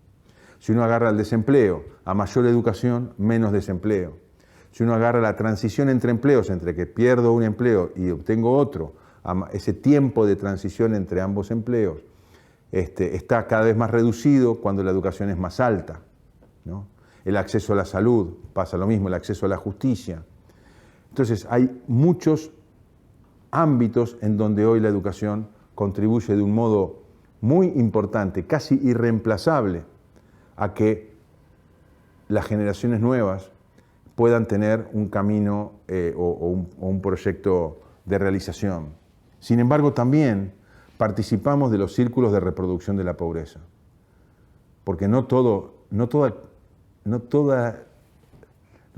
A: Si uno agarra el desempleo, a mayor educación, menos desempleo. Si uno agarra la transición entre empleos, entre que pierdo un empleo y obtengo otro, ese tiempo de transición entre ambos empleos está cada vez más reducido cuando la educación es más alta, ¿no? El acceso a la salud, pasa lo mismo, el acceso a la justicia. Entonces hay muchos ámbitos en donde hoy la educación contribuye de un modo muy importante, casi irreemplazable, a que las generaciones nuevas puedan tener un camino o un proyecto de realización. Sin embargo, también participamos de los círculos de reproducción de la pobreza, porque no todo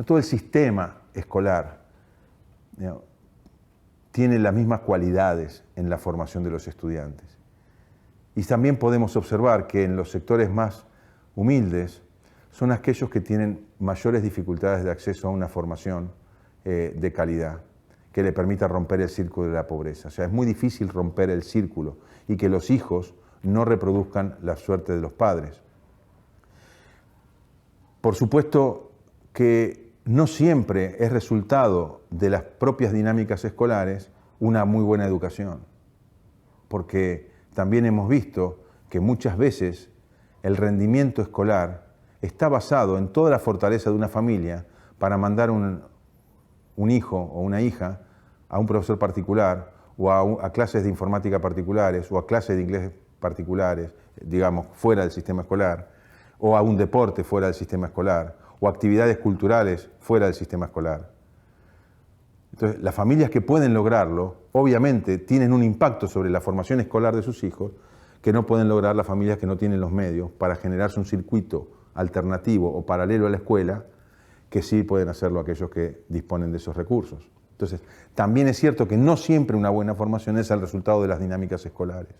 A: el sistema escolar, ¿no?, tiene las mismas cualidades en la formación de los estudiantes. Y también podemos observar que en los sectores más humildes son aquellos que tienen mayores dificultades de acceso a una formación de calidad, que le permita romper el círculo de la pobreza. O sea, es muy difícil romper el círculo y que los hijos no reproduzcan la suerte de los padres. Por supuesto que no siempre es resultado de las propias dinámicas escolares una muy buena educación, porque también hemos visto que muchas veces el rendimiento escolar está basado en toda la fortaleza de una familia para mandar un hijo o una hija a un profesor particular o a clases de informática particulares o a clases de inglés particulares, digamos, fuera del sistema escolar, o a un deporte fuera del sistema escolar, o actividades culturales fuera del sistema escolar. Entonces, las familias que pueden lograrlo, obviamente, tienen un impacto sobre la formación escolar de sus hijos que no pueden lograr las familias que no tienen los medios para generarse un circuito alternativo o paralelo a la escuela, que sí pueden hacerlo aquellos que disponen de esos recursos. Entonces, también es cierto que no siempre una buena formación es el resultado de las dinámicas escolares.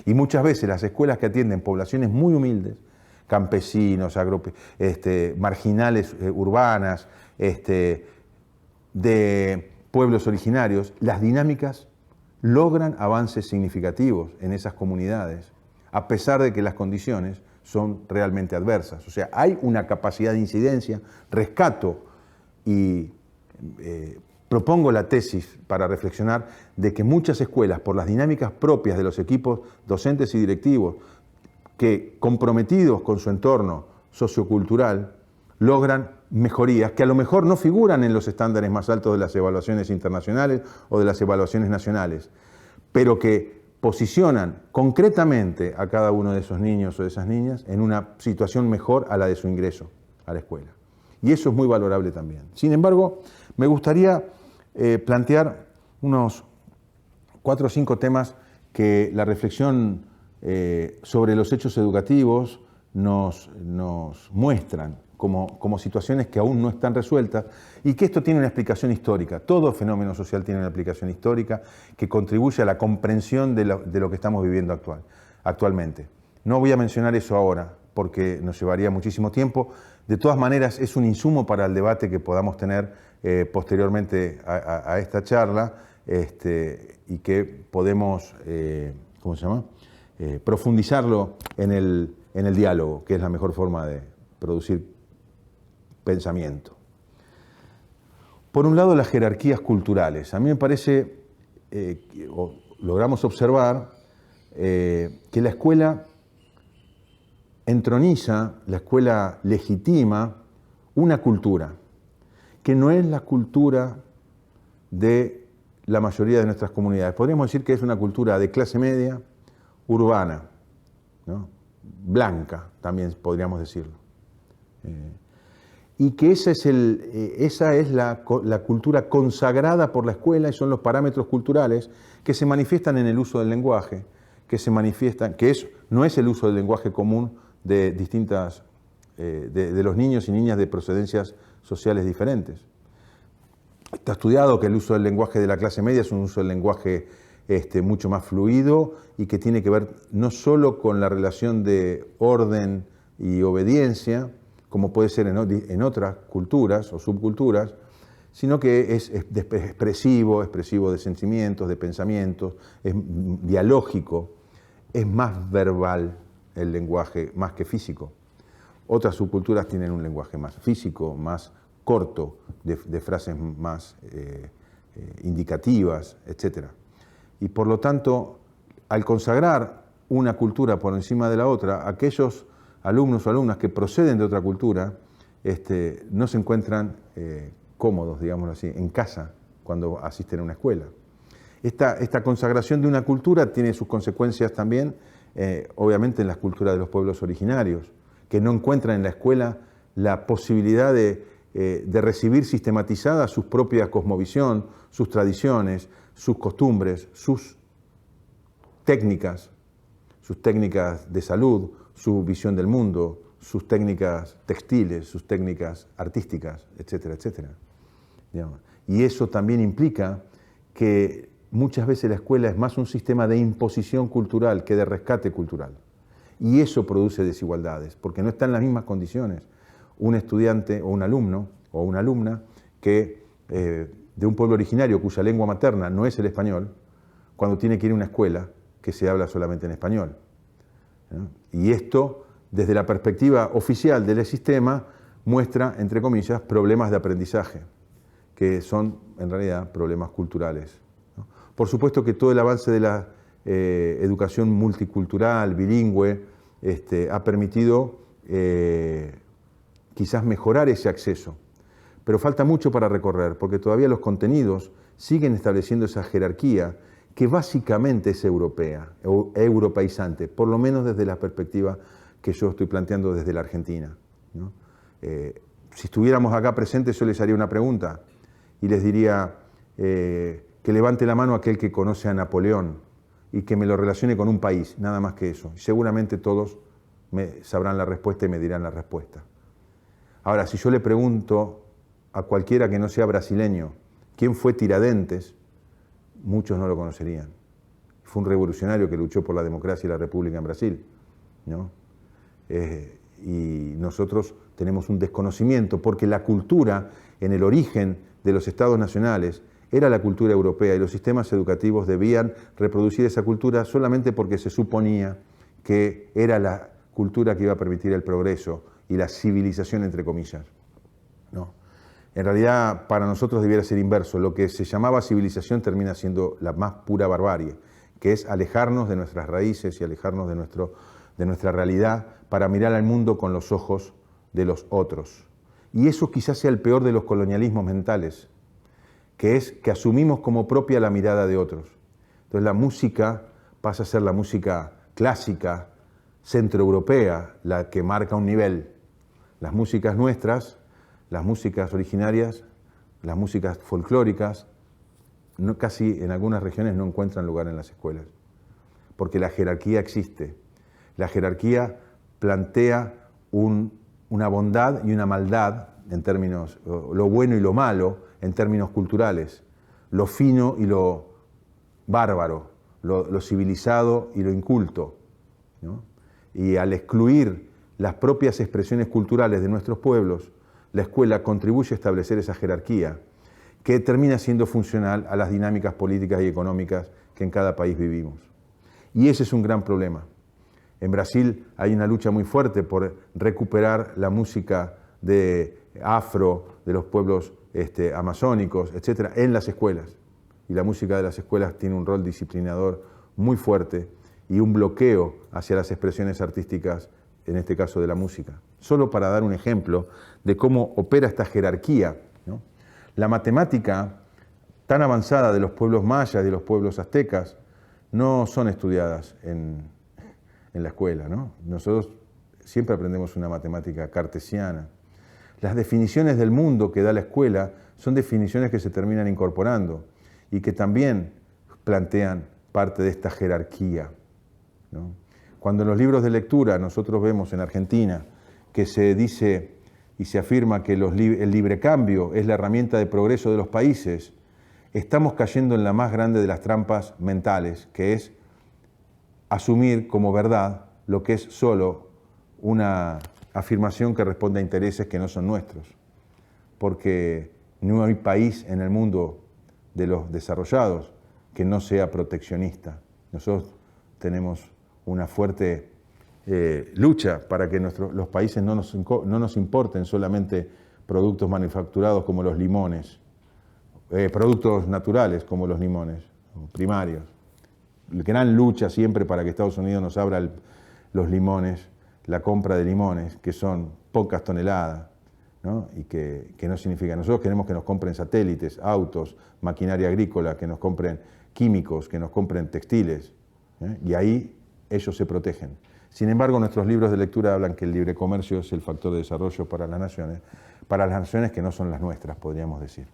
A: Y muchas veces las escuelas que atienden poblaciones muy humildes, campesinos, marginales urbanas, de pueblos originarios, las dinámicas logran avances significativos en esas comunidades, a pesar de que las condiciones son realmente adversas. O sea, hay una capacidad de incidencia, rescato y propongo la tesis para reflexionar de que muchas escuelas, por las dinámicas propias de los equipos docentes y directivos, que comprometidos con su entorno sociocultural, logran mejorías que a lo mejor no figuran en los estándares más altos de las evaluaciones internacionales o de las evaluaciones nacionales, pero que posicionan concretamente a cada uno de esos niños o de esas niñas en una situación mejor a la de su ingreso a la escuela. Y eso es muy valorable también. Sin embargo, me gustaría plantear unos 4 o 5 temas que la reflexión sobre los hechos educativos nos muestran como situaciones que aún no están resueltas y que esto tiene una explicación histórica. Todo fenómeno social tiene una explicación histórica que contribuye a la comprensión de lo que estamos viviendo actualmente. No voy a mencionar eso ahora porque nos llevaría muchísimo tiempo. De todas maneras, es un insumo para el debate que podamos tener posteriormente a esta charla y que podemos, profundizarlo en el diálogo, que es la mejor forma de producir pensamiento. Por un lado, las jerarquías culturales. A mí me parece, o logramos observar, que la escuela entroniza, la escuela legitima una cultura, que no es la cultura de la mayoría de nuestras comunidades. Podríamos decir que es una cultura de clase media, urbana, ¿no? Blanca, también podríamos decirlo. Y que esa es la cultura consagrada por la escuela y son los parámetros culturales que se manifiestan en el uso del lenguaje, que se manifiestan, no es el uso del lenguaje común de distintas, de los niños y niñas de procedencias sociales diferentes. Está estudiado que el uso del lenguaje de la clase media es un uso del lenguaje mucho más fluido y que tiene que ver no solo con la relación de orden y obediencia, como puede ser en otras culturas o subculturas, sino que es expresivo de sentimientos, de pensamientos, es dialógico, es más verbal el lenguaje más que físico. Otras subculturas tienen un lenguaje más físico, más corto, de frases más indicativas, etc. Y por lo tanto, al consagrar una cultura por encima de la otra, aquellos alumnos o alumnas que proceden de otra cultura no se encuentran cómodos, digámoslo así, en casa cuando asisten a una escuela. Esta consagración de una cultura tiene sus consecuencias también, obviamente, en las culturas de los pueblos originarios, que no encuentran en la escuela la posibilidad de recibir sistematizada su propia cosmovisión, sus tradiciones, sus costumbres, sus técnicas de salud, su visión del mundo, sus técnicas textiles, sus técnicas artísticas, etcétera, etcétera. Y eso también implica que muchas veces la escuela es más un sistema de imposición cultural que de rescate cultural. Y eso produce desigualdades, porque no está en las mismas condiciones un estudiante o un alumno o una alumna que de un pueblo originario cuya lengua materna no es el español, cuando tiene que ir a una escuela que se habla solamente en español. ¿No? Y esto, desde la perspectiva oficial del sistema, muestra, entre comillas, problemas de aprendizaje, que son en realidad problemas culturales, ¿no? Por supuesto que todo el avance de la educación multicultural, bilingüe, ha permitido quizás mejorar ese acceso, pero falta mucho para recorrer, porque todavía los contenidos siguen estableciendo esa jerarquía que básicamente es europea, europeizante, por lo menos desde la perspectiva que yo estoy planteando desde la Argentina, ¿no? Si estuviéramos acá presentes, yo les haría una pregunta y les diría que levante la mano aquel que conoce a Napoleón y que me lo relacione con un país, nada más que eso. Y seguramente todos sabrán la respuesta y me dirán la respuesta. Ahora, si yo le pregunto a cualquiera que no sea brasileño quién fue Tiradentes, muchos no lo conocerían. Fue un revolucionario que luchó por la democracia y la república en Brasil, ¿no? Y nosotros tenemos un desconocimiento porque la cultura en el origen de los estados nacionales era la cultura europea y los sistemas educativos debían reproducir esa cultura solamente porque se suponía que era la cultura que iba a permitir el progreso y la civilización, entre comillas, ¿no? En realidad, para nosotros debiera ser inverso. Lo que se llamaba civilización termina siendo la más pura barbarie, que es alejarnos de nuestras raíces y alejarnos de nuestra realidad para mirar al mundo con los ojos de los otros. Y eso quizás sea el peor de los colonialismos mentales, que es que asumimos como propia la mirada de otros. Entonces la música pasa a ser la música clásica, centroeuropea, la que marca un nivel. Las músicas nuestras, las músicas originarias, las músicas folclóricas, casi en algunas regiones no encuentran lugar en las escuelas, porque la jerarquía existe. La jerarquía plantea una bondad y una maldad en términos, lo bueno y lo malo en términos culturales, lo fino y lo bárbaro, lo civilizado y lo inculto, ¿no? Y al excluir las propias expresiones culturales de nuestros pueblos, la escuela contribuye a establecer esa jerarquía que termina siendo funcional a las dinámicas políticas y económicas que en cada país vivimos. Y ese es un gran problema. En Brasil hay una lucha muy fuerte por recuperar la música de afro, de los pueblos amazónicos, etcétera, en las escuelas. Y la música de las escuelas tiene un rol disciplinador muy fuerte y un bloqueo hacia las expresiones artísticas, en este caso de la música. Solo para dar un ejemplo de cómo opera esta jerarquía, ¿no? La matemática tan avanzada de los pueblos mayas y de los pueblos aztecas no son estudiadas en la escuela, ¿no? Nosotros siempre aprendemos una matemática cartesiana. Las definiciones del mundo que da la escuela son definiciones que se terminan incorporando y que también plantean parte de esta jerarquía, ¿no? Cuando en los libros de lectura nosotros vemos en Argentina que se dice y se afirma que el libre cambio es la herramienta de progreso de los países, estamos cayendo en la más grande de las trampas mentales, que es asumir como verdad lo que es solo una afirmación que responde a intereses que no son nuestros. Porque no hay país en el mundo de los desarrollados que no sea proteccionista. Nosotros tenemos una fuerte lucha para que los países no nos importen solamente productos manufacturados como los limones, productos naturales como los limones, primarios. Gran lucha siempre para que Estados Unidos nos abra los limones, la compra de limones, que son pocas toneladas, ¿no? Y que no significa. Nosotros queremos que nos compren satélites, autos, maquinaria agrícola, que nos compren químicos, que nos compren textiles, y ahí ellos se protegen. Sin embargo, nuestros libros de lectura hablan que el libre comercio es el factor de desarrollo para las naciones que no son las nuestras, podríamos decir.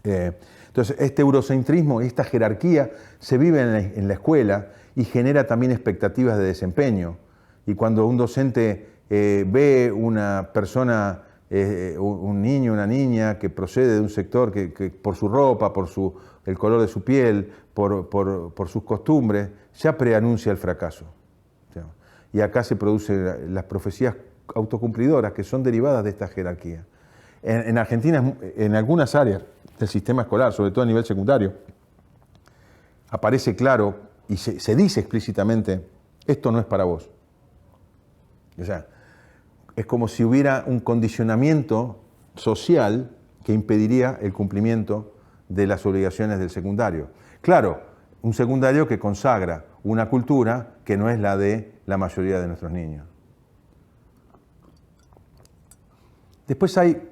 A: Entonces, este eurocentrismo, esta jerarquía, se vive en la escuela y genera también expectativas de desempeño. Y cuando un docente ve una persona, un niño, una niña que procede de un sector que por su ropa, por el color de su piel, por sus costumbres, ya preanuncia el fracaso. Y acá se producen las profecías autocumplidoras que son derivadas de esta jerarquía. En Argentina, en algunas áreas del sistema escolar, sobre todo a nivel secundario, aparece claro y se dice explícitamente, esto no es para vos. O sea, es como si hubiera un condicionamiento social que impediría el cumplimiento de las obligaciones del secundario. Claro, un secundario que consagra una cultura que no es la de la mayoría de nuestros niños. Después hay,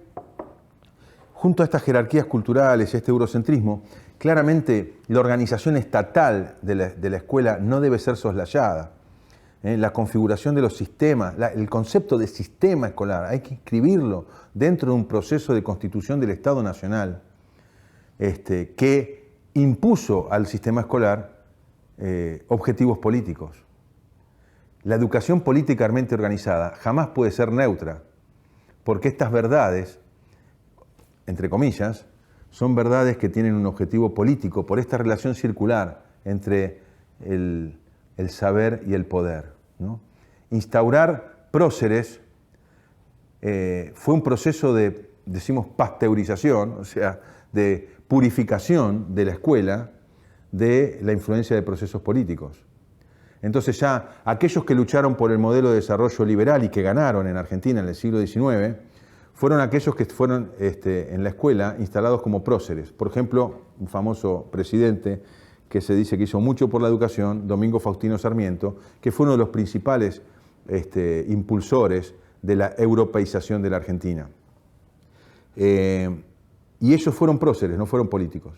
A: junto a estas jerarquías culturales y este eurocentrismo, claramente la organización estatal de la escuela no debe ser soslayada. La configuración de los sistemas, el concepto de sistema escolar, hay que inscribirlo dentro de un proceso de constitución del Estado Nacional que impuso al sistema escolar objetivos políticos. La educación políticamente organizada jamás puede ser neutra, porque estas verdades, entre comillas, son verdades que tienen un objetivo político por esta relación circular entre el saber y el poder, ¿no? Instaurar próceres fue un proceso de, decimos, pasteurización, o sea, de purificación de la escuela de la influencia de procesos políticos. Entonces ya aquellos que lucharon por el modelo de desarrollo liberal y que ganaron en Argentina en el siglo XIX, fueron aquellos que fueron en la escuela instalados como próceres. Por ejemplo, un famoso presidente que se dice que hizo mucho por la educación, Domingo Faustino Sarmiento, que fue uno de los principales impulsores de la europeización de la Argentina. Y ellos fueron próceres, no fueron políticos,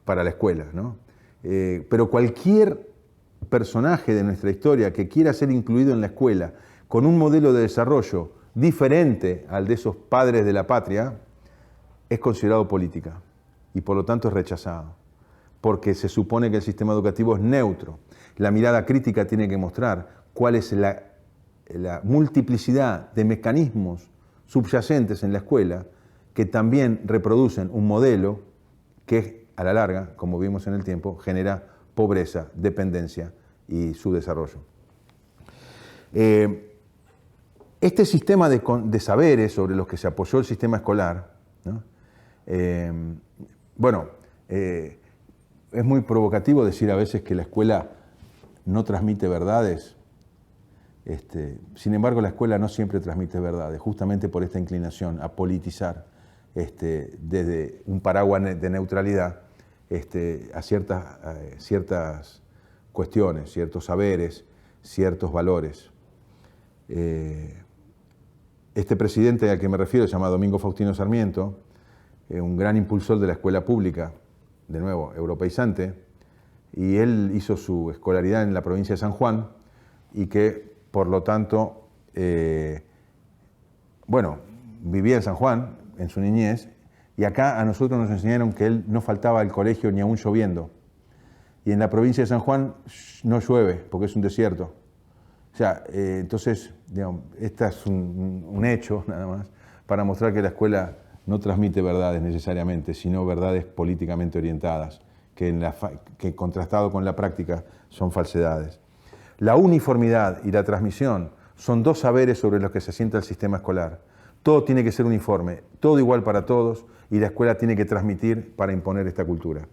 A: para la escuela, ¿no? Pero cualquier personaje de nuestra historia que quiera ser incluido en la escuela con un modelo de desarrollo diferente al de esos padres de la patria, es considerado política y por lo tanto es rechazado, porque se supone que el sistema educativo es neutro. La mirada crítica tiene que mostrar cuál es la multiplicidad de mecanismos subyacentes en la escuela que también reproducen un modelo que a la larga, como vimos en el tiempo, genera pobreza, dependencia y subdesarrollo. Este sistema de saberes sobre los que se apoyó el sistema escolar, ¿no? Es muy provocativo decir a veces que la escuela no transmite verdades. Sin embargo, la escuela no siempre transmite verdades, justamente por esta inclinación a politizar desde un paraguas de neutralidad a ciertas cuestiones, ciertos saberes, ciertos valores. Este presidente al que me refiero se llama Domingo Faustino Sarmiento, un gran impulsor de la escuela pública, de nuevo, europeizante, y él hizo su escolaridad en la provincia de San Juan y que, por lo tanto, vivía en San Juan en su niñez, y acá a nosotros nos enseñaron que él no faltaba al colegio ni aún lloviendo. Y en la provincia de San Juan no llueve, porque es un desierto. O sea, entonces, digamos, este es un hecho, nada más, para mostrar que la escuela no transmite verdades necesariamente, sino verdades políticamente orientadas, que contrastado con la práctica son falsedades. La uniformidad y la transmisión son dos saberes sobre los que se asienta el sistema escolar. Todo tiene que ser uniforme, todo igual para todos, y la escuela tiene que transmitir para imponer esta cultura.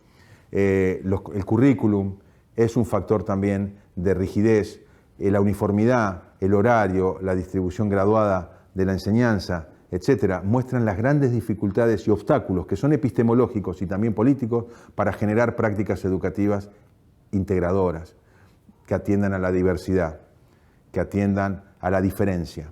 A: El currículum es un factor también de rigidez. La uniformidad, el horario, la distribución graduada de la enseñanza, etcétera, muestran las grandes dificultades y obstáculos que son epistemológicos y también políticos para generar prácticas educativas integradoras, que atiendan a la diversidad, que atiendan a la diferencia.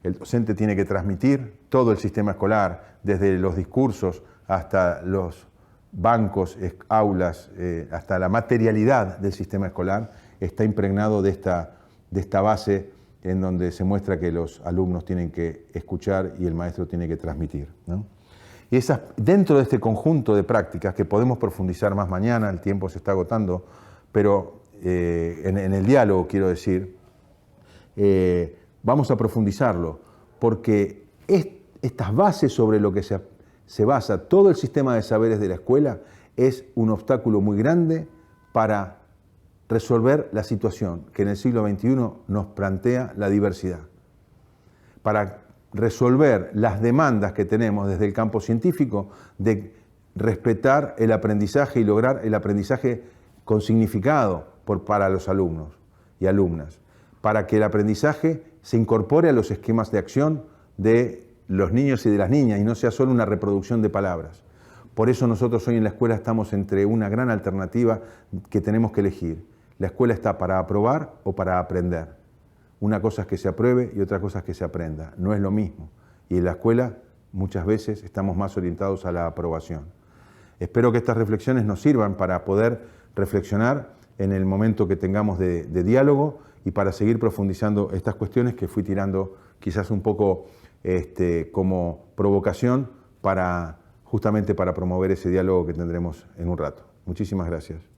A: El docente tiene que transmitir todo el sistema escolar, desde los discursos hasta los bancos, aulas, hasta la materialidad del sistema escolar, está impregnado de esta base en donde se muestra que los alumnos tienen que escuchar y el maestro tiene que transmitir, ¿no? Y dentro de este conjunto de prácticas, que podemos profundizar más mañana, el tiempo se está agotando, pero en el diálogo, quiero decir, vamos a profundizarlo, porque estas bases sobre lo que se basa todo el sistema de saberes de la escuela es un obstáculo muy grande para resolver la situación que en el siglo XXI nos plantea la diversidad, para resolver las demandas que tenemos desde el campo científico de respetar el aprendizaje y lograr el aprendizaje con significado para los alumnos y alumnas, para que el aprendizaje se incorpore a los esquemas de acción de los niños y de las niñas y no sea solo una reproducción de palabras. Por eso nosotros hoy en la escuela estamos entre una gran alternativa que tenemos que elegir. La escuela está para aprobar o para aprender. Una cosa es que se apruebe y otra cosa es que se aprenda. No es lo mismo. Y en la escuela muchas veces estamos más orientados a la aprobación. Espero que estas reflexiones nos sirvan para poder reflexionar en el momento que tengamos de diálogo y para seguir profundizando estas cuestiones que fui tirando quizás un poco como provocación justamente para promover ese diálogo que tendremos en un rato. Muchísimas gracias.